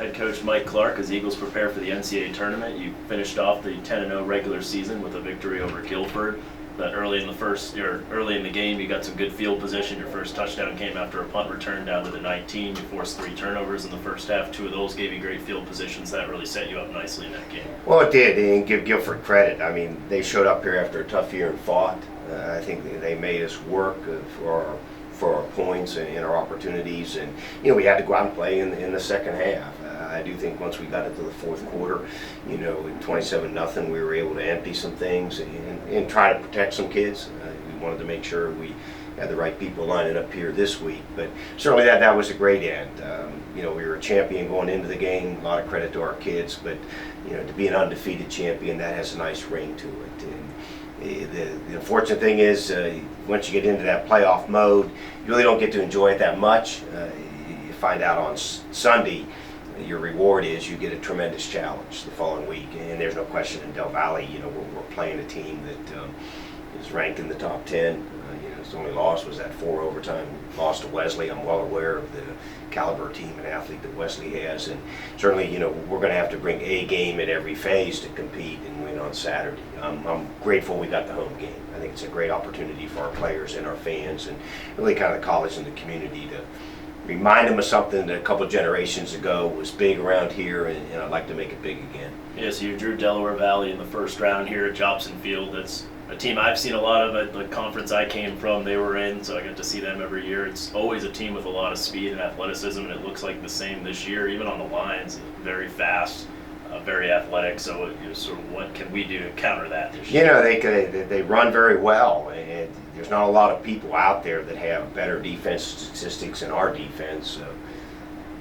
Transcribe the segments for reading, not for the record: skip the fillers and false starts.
head coach Mike Clark as Eagles prepare for the NCAA tournament. You finished off the 10-0 regular season with a victory over Guilford. But early in the game, you got some good field position. Your first touchdown came after a punt return down to the 19. You forced 3 turnovers in the first half. 2 of those gave you great field positions. That really set you up nicely in that game. Well, it did. They didn't give Guilford credit. I mean, they showed up here after a tough year and fought. I think they made us work for our points and our opportunities, and we had to go out and play in the second half. I do think once we got into the fourth quarter, at 27-0, we were able to empty some things and try to protect some kids. We wanted to make sure we had the right people lining up here this week, but certainly that was a great end. We were a champion going into the game. A lot of credit to our kids, but to be an undefeated champion, that has a nice ring to it. And the unfortunate thing is, once you get into that playoff mode, you really don't get to enjoy it that much. You find out on Sunday, your reward is you get a tremendous challenge the following week, and there's no question in Del Valle, we're playing a team that is ranked in the top 10. Its only loss was that 4 overtime loss to Wesley. I'm well aware of the caliber team and athlete that Wesley has, and certainly, we're going to have to bring a game at every phase to compete and win on Saturday. I'm grateful we got the home game. I think it's a great opportunity for our players and our fans, and really kind of the college and the community to remind them of something that a couple generations ago was big around here, and I'd like to make it big again. Yeah, so you drew Delaware Valley in the first round here at Jobson Field. That's a team I've seen a lot of at the conference I came from. They were in, so I get to see them every year. It's always a team with a lot of speed and athleticism, and it looks like the same this year, even on the lines. Very fast, very athletic. So, sort of what can we do to counter that this year? They run very well, and there's not a lot of people out there that have better defense statistics than our defense.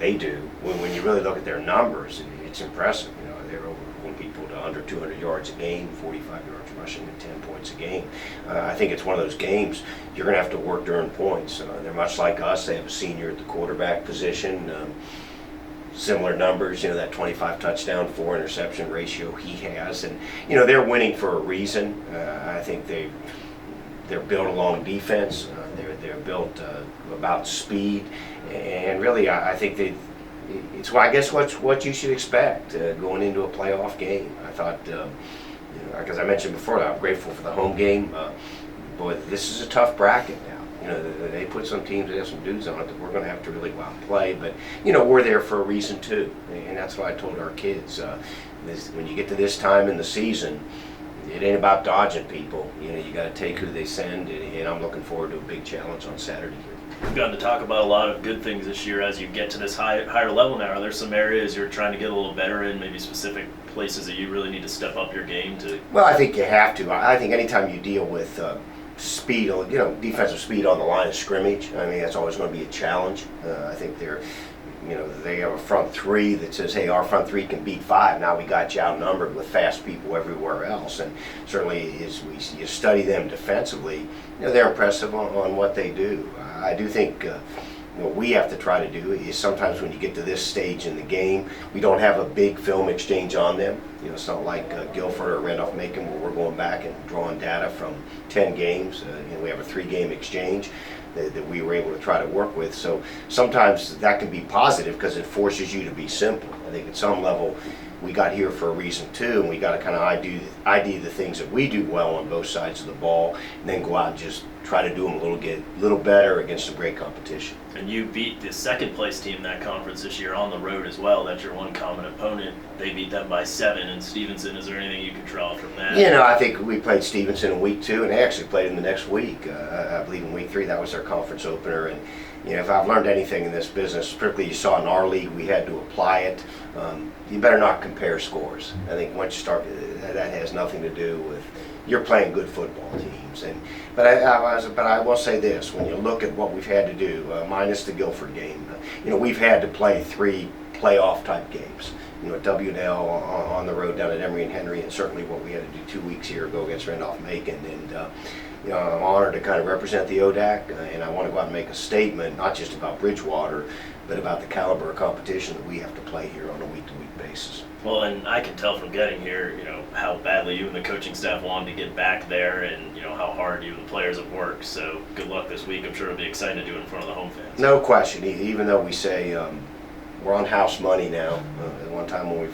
They do. When you really look at their numbers, it's impressive. They're overcoming people to under 200 yards a game, 45 yards rushing, and 10 points a game. I think it's one of those games you're going to have to work to earn points. They're much like us. They have a senior at the quarterback position. Similar numbers, that 25 touchdown, 4 interception ratio he has, and they're winning for a reason. I think they're built along defense. They're built about speed, and really, I think it's I guess what you should expect going into a playoff game. I thought, as I mentioned before, I'm grateful for the home game. Boy, this is a tough bracket now. They put some teams that have some dudes on it that we're going to have to really go out and play, but we're there for a reason too, and that's what I told our kids. When you get to this time in the season, it ain't about dodging people. You got to take who they send, and I'm looking forward to a big challenge on Saturday here. We've gotten to talk about a lot of good things this year as you get to this higher level now. Are there some areas you're trying to get a little better in, maybe specific places that you really need to step up your game to? Well, I think you have to. I think anytime you deal with speed, defensive speed on the line of scrimmage, I mean, that's always going to be a challenge. I think they have a front 3 that says, hey, our front 3 can beat 5. Now we got you outnumbered with fast people everywhere else. And certainly as you study them defensively, they're impressive on what they do. I do think what we have to try to do is sometimes when you get to this stage in the game, we don't have a big film exchange on them. It's not like Guilford or Randolph-Macon where we're going back and drawing data from 10 games. We have a 3-game exchange that we were able to try to work with. So sometimes that can be positive because it forces you to be simple. I think at some level we got here for a reason too, and we got to kind of ID the things that we do well on both sides of the ball, and then go out and just try to do them a little better against some great competition. And you beat the second place team in that conference this year on the road as well. That's your one common opponent. They beat them by 7 in Stevenson. Is there anything you can draw from that? I think we played Stevenson in week 2, and they actually played them the next week. I believe in week 3 that was their conference opener. And if I've learned anything in this business, particularly you saw in our league, we had to apply it. You better not compare scores. I think once you start, that has nothing to do with you're playing good football teams. But I will say this: when you look at what we've had to do, minus the Guilford game, we've had to play 3 playoff type games. At W&L on the road down at Emory and Henry, and certainly what we had to do 2 weeks here ago against Randolph-Macon. And I'm honored to kind of represent the ODAC, and I want to go out and make a statement, not just about Bridgewater, but about the caliber of competition that we have to play here on a week-to-week basis. Well, and I can tell from getting here, how badly you and the coaching staff wanted to get back there, and how hard you and the players have worked. So good luck this week. I'm sure it'll be exciting to do it in front of the home fans. No question. Even though we say we're on house money now. At one time when we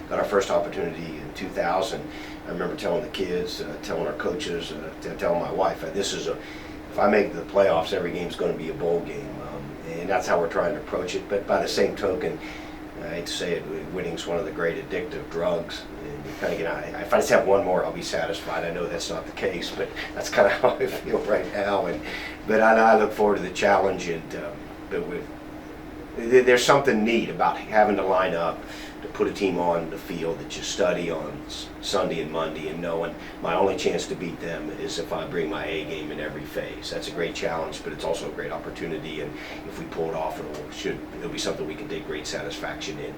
got our first opportunity in 2000, I remember telling the kids, telling our coaches, telling my wife, if I make the playoffs, every game's going to be a bowl game. And that's how we're trying to approach it. But by the same token, I hate to say it, winning's one of the great addictive drugs. And you kind of get, if I just have one more, I'll be satisfied. I know that's not the case, but that's kind of how I feel right now. But I look forward to the challenge. And there's something neat about having to line up to put a team on the field that you study on Sunday and Monday, and knowing my only chance to beat them is if I bring my A game in every phase. That's a great challenge, but it's also a great opportunity, and if we pull it off, it'll be something we can take great satisfaction in.